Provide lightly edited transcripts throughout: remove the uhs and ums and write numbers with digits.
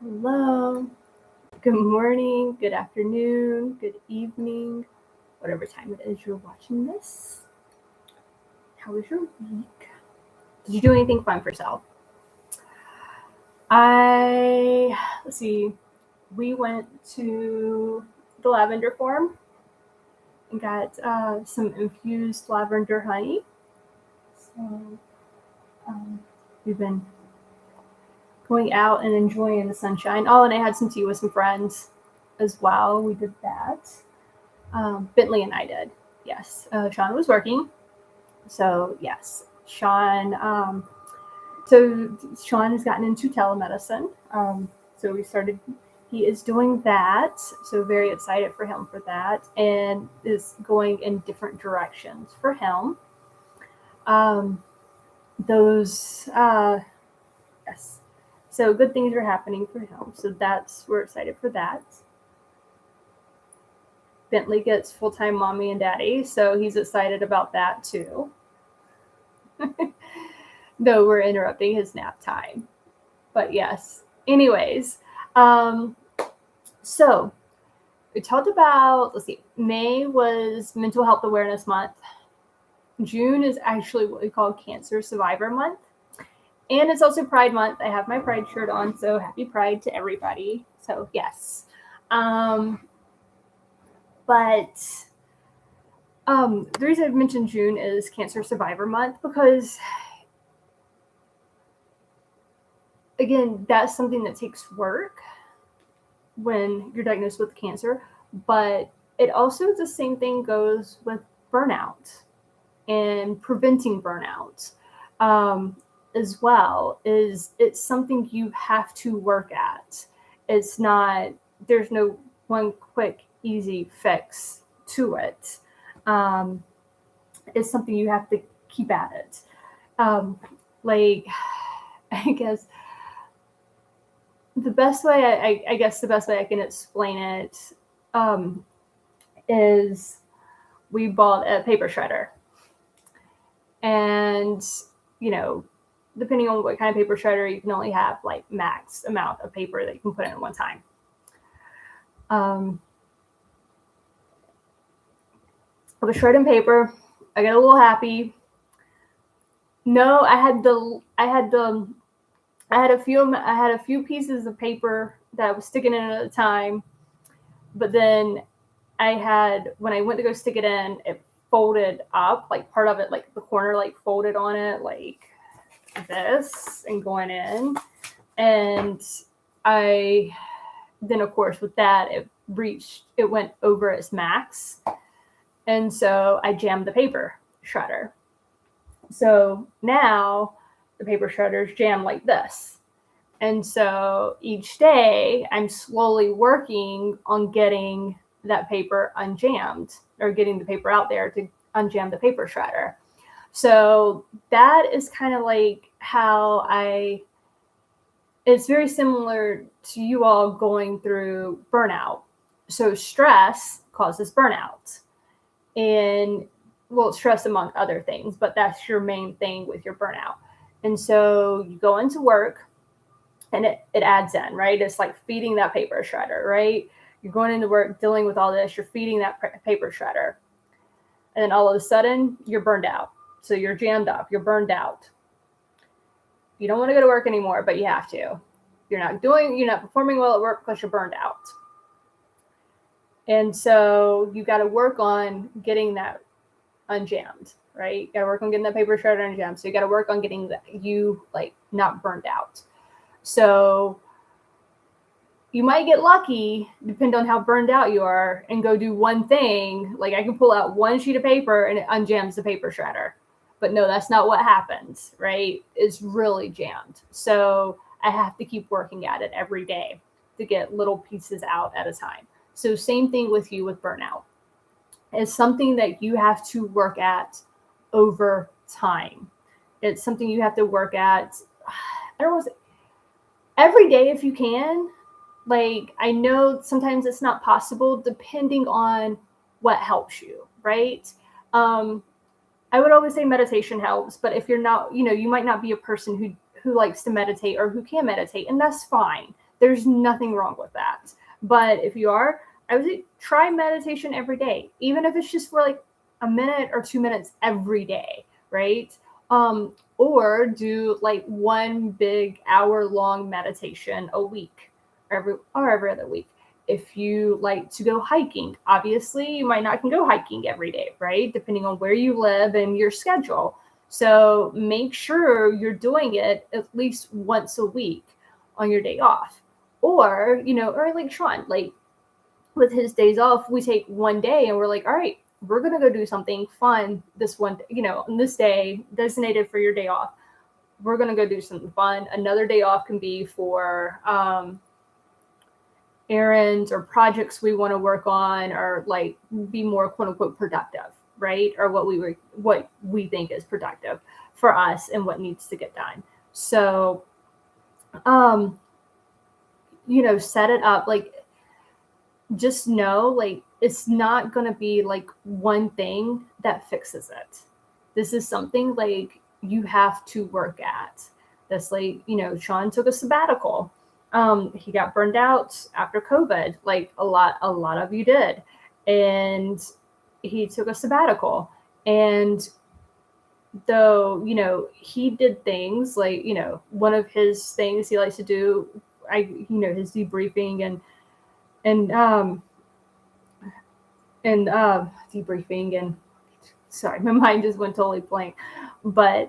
Hello. Good morning, good afternoon, good evening, whatever time it is you're watching this. How was your week? Did you do anything fun for yourself? Let's see, we went to the lavender farm and got some infused lavender honey. So we've been going out and enjoying the sunshine. Oh, and I had some tea with some friends as well. We did that. Bentley and I did. Yes. Sean was working. So yes, Sean. So Sean has gotten into telemedicine. So we started. He is doing that. So very excited for him for that, and is going in different directions for him. Yes. So good things are happening for him. So we're excited for that. Bentley gets full-time mommy and daddy, so he's excited about that too. Though we're interrupting his nap time. But yes. Anyways, so we talked about, May was Mental Health Awareness Month. June is actually what we call Cancer Survivor Month. And it's also Pride Month. I have my Pride shirt on, so happy Pride to everybody. So yes. But the reason I've mentioned June is Cancer Survivor Month because, again, that's something that takes work when you're diagnosed with cancer. But it also, the same thing goes with burnout and preventing burnout as well. It's something you have to work at. It's not, there's no one quick, easy fix to it. It's something you have to keep at it. I guess the best way I can explain it is we bought a paper shredder. And, depending on what kind of paper shredder, you can only have like max amount of paper that you can put in at one time. I was shredding paper. I got a little happy. No, I had a few pieces of paper that I was sticking in at a time, but then when I went to go stick it in, it folded up, like part of it, like the corner, like folded on it, like this, and going in. And then of course with that, it went over its max. And so I jammed the paper shredder. So now the paper shredder is jammed like this. And so each day I'm slowly working on getting that paper unjammed, or getting the paper out there to unjam the paper shredder. So that is kind of like how it's very similar to you all going through burnout. So stress causes burnout. And stress among other things, but that's your main thing with your burnout. And so you go into work and it adds in, right? It's like feeding that paper shredder, right? You're going into work, dealing with all this, you're feeding that paper shredder. And then all of a sudden you're burned out. So you're jammed up, you're burned out. You don't want to go to work anymore, but you have to. You're not performing well at work because you're burned out. And so you got to work on getting that unjammed, right? You got to work on getting that paper shredder unjammed. So you got to work on getting not burned out. So you might get lucky, depending on how burned out you are, and go do one thing. Like I can pull out one sheet of paper and it unjams the paper shredder. But no, that's not what happens, right? It's really jammed. So I have to keep working at it every day to get little pieces out at a time. So same thing with you with burnout. It's something that you have to work at over time. It's something you have to work at, every day if you can. Like, I know sometimes it's not possible depending on what helps you, right? I would always say meditation helps, but if you're not, you might not be a person who likes to meditate or who can meditate, and that's fine. There's nothing wrong with that. But if you are, I would say try meditation every day, even if it's just for like a minute or 2 minutes every day, right? Or do like one big hour-long meditation a week, every other week. If you like to go hiking, obviously you might not can go hiking every day, right? Depending on where you live and your schedule. So make sure you're doing it at least once a week on your day off. Or, or like Sean, like with his days off, we take one day and we're like, all right, we're going to go do something fun this one, on this day designated for your day off. We're going to go do something fun. Another day off can be for errands or projects we want to work on, or like be more quote unquote productive, right? Or what we think is productive for us and what needs to get done. So, set it up, like, just know, like, it's not going to be like one thing that fixes it. This is something like you have to work at. That's like, Sean took a sabbatical. He got burned out after COVID, like a lot of you did. And he took a sabbatical. And though, he did things like, one of his things he likes to do, his debriefing and debriefing, and sorry, my mind just went totally blank, but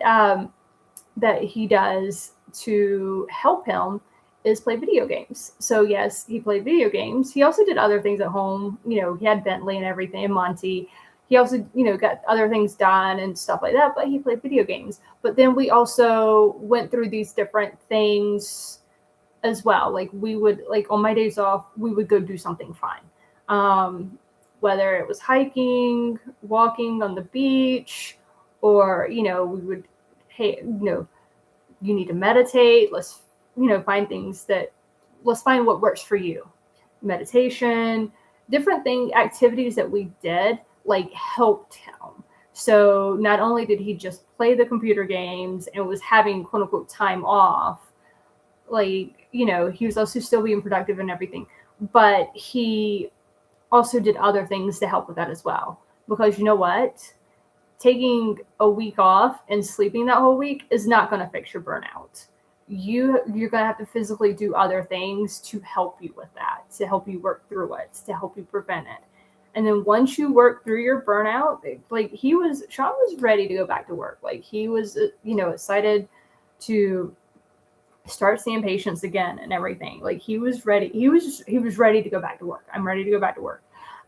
that he does to help him is play video games. So yes, he played video games. He also did other things at home. He had Bentley and everything, and Monty. He also, got other things done and stuff like that, but he played video games. But then we also went through these different things as well. Like we would, like on my days off, we would go do something fun. Whether it was hiking, walking on the beach, or, we would, hey, you need to meditate. Let's, find let's find what works for you. Meditation, different activities that we did, like, helped him. So not only did he just play the computer games and was having quote unquote time off, like, he was also still being productive and everything, but he also did other things to help with that as well. Because you know what? Taking a week off and sleeping that whole week is not going to fix your burnout. You're going to have to physically do other things to help you with that, to help you work through it, to help you prevent it. And then once you work through your burnout, like Sean was ready to go back to work. Like he was, excited to start seeing patients again and everything. Like he was ready. He was ready to go back to work. I'm ready to go back to work.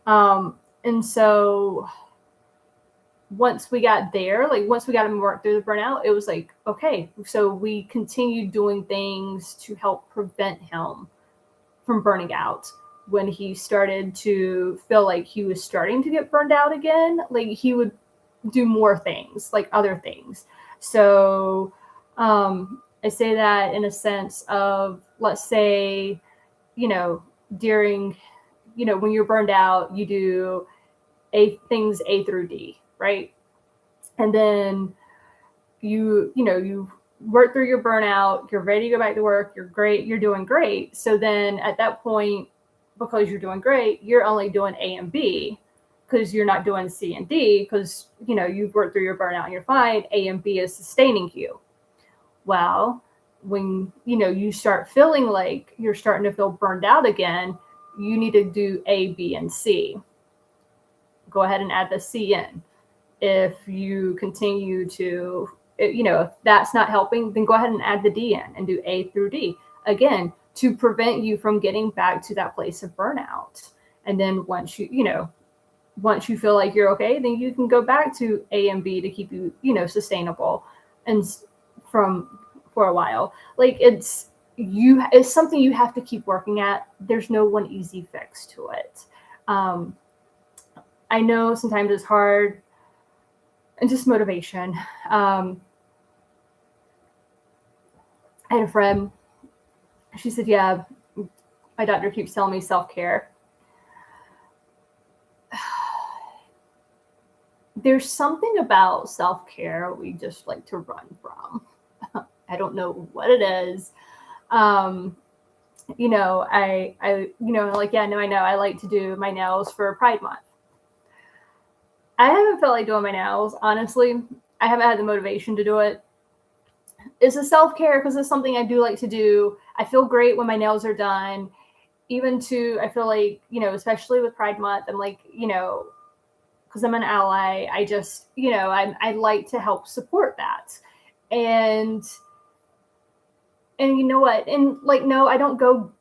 And so once we got there, like once we got him to work through the burnout, it was like, okay, so we continued doing things to help prevent him from burning out. When he started to feel like he was starting to get burned out again, like he would do more things, like other things. So, I say that in a sense of, let's say, during, when you're burned out, you do things A through D, right? And then you work through your burnout, you're ready to go back to work, you're great, you're doing great. So then at that point, because you're doing great, you're only doing A and B, because you're not doing C and D, because, you've worked through your burnout and you're fine. A and B is sustaining you. Well, when, you start feeling like you're starting to feel burned out again, you need to do A, B, and C. Go ahead and add the C in. If you continue to, if that's not helping, then go ahead and add the D in and do A through D. Again, to prevent you from getting back to that place of burnout. And then once you feel like you're okay, then you can go back to A and B to keep you, sustainable and for a while. Like it's something you have to keep working at. There's no one easy fix to it. I know sometimes it's hard, and just motivation. I had a friend, she said, yeah, my doctor keeps telling me self-care. There's something about self-care we just like to run from. I don't know what it is. I know I like to do my nails for Pride Month. I haven't felt like doing my nails, honestly. I haven't had the motivation to do it. It's a self-care because it's something I do like to do. I feel great when my nails are done. I feel like, especially with Pride Month, I'm like, because I'm an ally, I just, I like to help support that. And you know what? And like, no, I don't go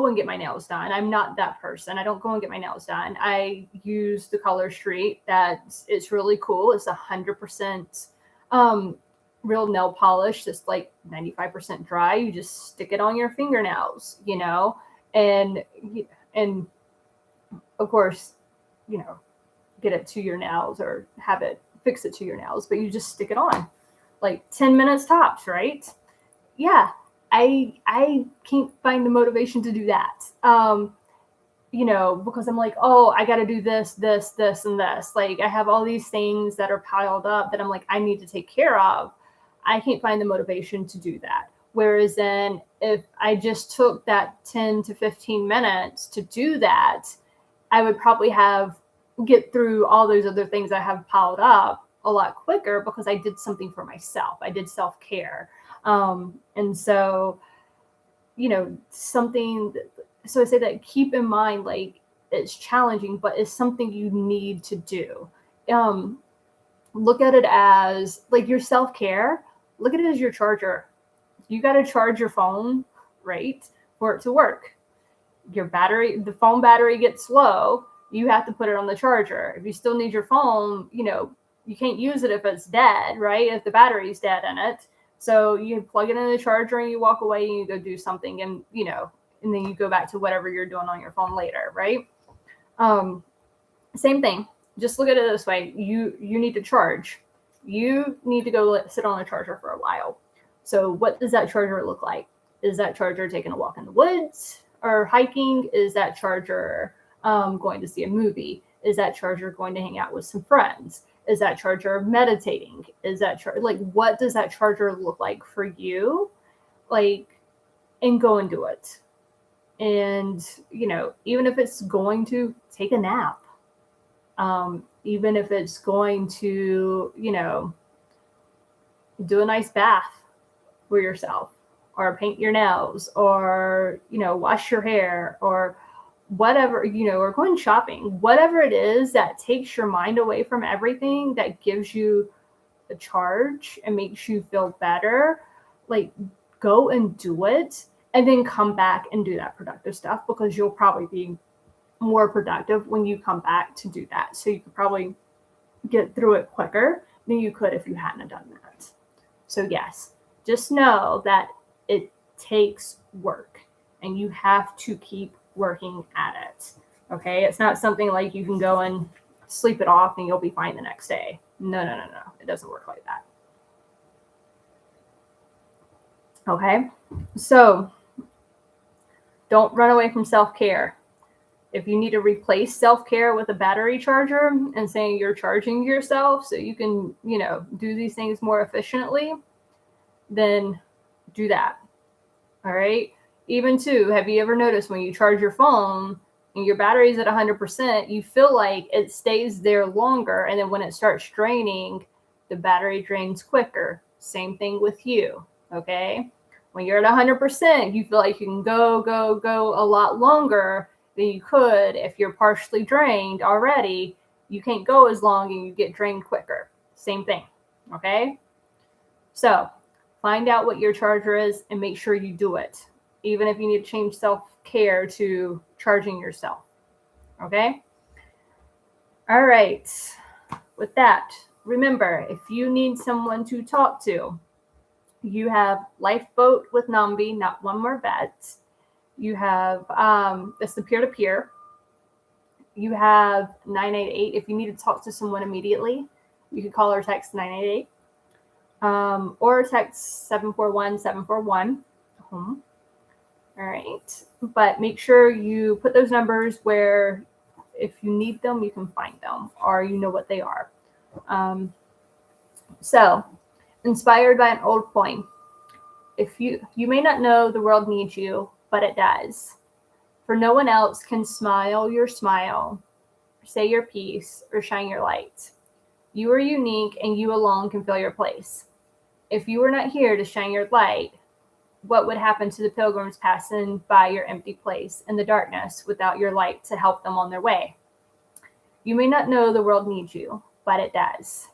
and get my nails done. I'm not that person. I don't go and get my nails done. I use the Color Street. It's really cool. It's 100% real nail polish. That's like 95% dry. You just stick it on your fingernails, and of course, get it to your nails or have it fix it to your nails. But you just stick it on, like 10 minutes tops, right? Yeah. I can't find the motivation to do that. Because I'm like, oh, I got to do this, this, this, and this. Like, I have all these things that are piled up that I'm like, I need to take care of. I can't find the motivation to do that. Whereas then if I just took that 10 to 15 minutes to do that, I would probably get through all those other things I have piled up a lot quicker because I did something for myself. I did self-care. And so, so I say that keep in mind, like, it's challenging, but it's something you need to do. Look at it as like your self-care. Look at it as your charger. You got to charge your phone, right, for it to work. The phone battery gets low. You have to put it on the charger. If you still need your phone, you can't use it if it's dead, right? If the battery's dead in it. So you plug it in the charger and you walk away and you go do something and then you go back to whatever you're doing on your phone later, right? Same thing. Just look at it this way. You need to charge. You need to go sit on a charger for a while. So what does that charger look like? Is that charger taking a walk in the woods or hiking? Is that charger going to see a movie? Is that charger going to hang out with some friends? Is that charger meditating? Is that what does that charger look like for you? And go and do it. And, even if it's going to take a nap, even if it's going to, do a nice bath for yourself or paint your nails or, wash your hair or whatever, or going shopping, whatever it is that takes your mind away from everything, that gives you a charge and makes you feel better, go and do it and then come back and do that productive stuff, because you'll probably be more productive when you come back to do that. So you could probably get through it quicker than you could if you hadn't done that. So yes, just know that it takes work and you have to keep working at it. Okay. It's not something like you can go and sleep it off and you'll be fine the next day. No. It doesn't work like that. Okay. So don't run away from self-care. If you need to replace self-care with a battery charger and saying you're charging yourself so you can, do these things more efficiently, then do that. All right. Even too, have you ever noticed when you charge your phone and your battery's at 100%, you feel like it stays there longer. And then when it starts draining, the battery drains quicker. Same thing with you. Okay. When you're at 100%, you feel like you can go a lot longer than you could. If you're partially drained already, you can't go as long and you get drained quicker. Same thing. Okay. So find out what your charger is and make sure you do it, even if you need to change self-care to charging yourself. Okay. All right. With that, remember, if you need someone to talk to, you have Lifeboat with NOMV, Not One More Vet. You have it's the peer-to-peer. You have 988. If you need to talk to someone immediately, you can call or text 988. Or text 741-741. All right. But make sure you put those numbers where if you need them, you can find them or you know what they are. So, inspired by an old poem. If you may not know the world needs you, but it does. For no one else can smile your smile, say your piece, or shine your light. You are unique, and you alone can fill your place. If you were not here to shine your light, what would happen to the pilgrims passing by your empty place in the darkness without your light to help them on their way? You may not know the world needs you, but it does.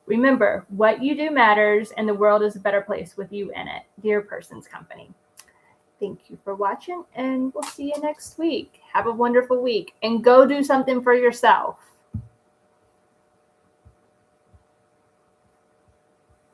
Remember, what you do matters, and the world is a better place with you in it. Dear Person's Company. Thank you for watching, and we'll see you next week. Have a wonderful week, and go do something for yourself.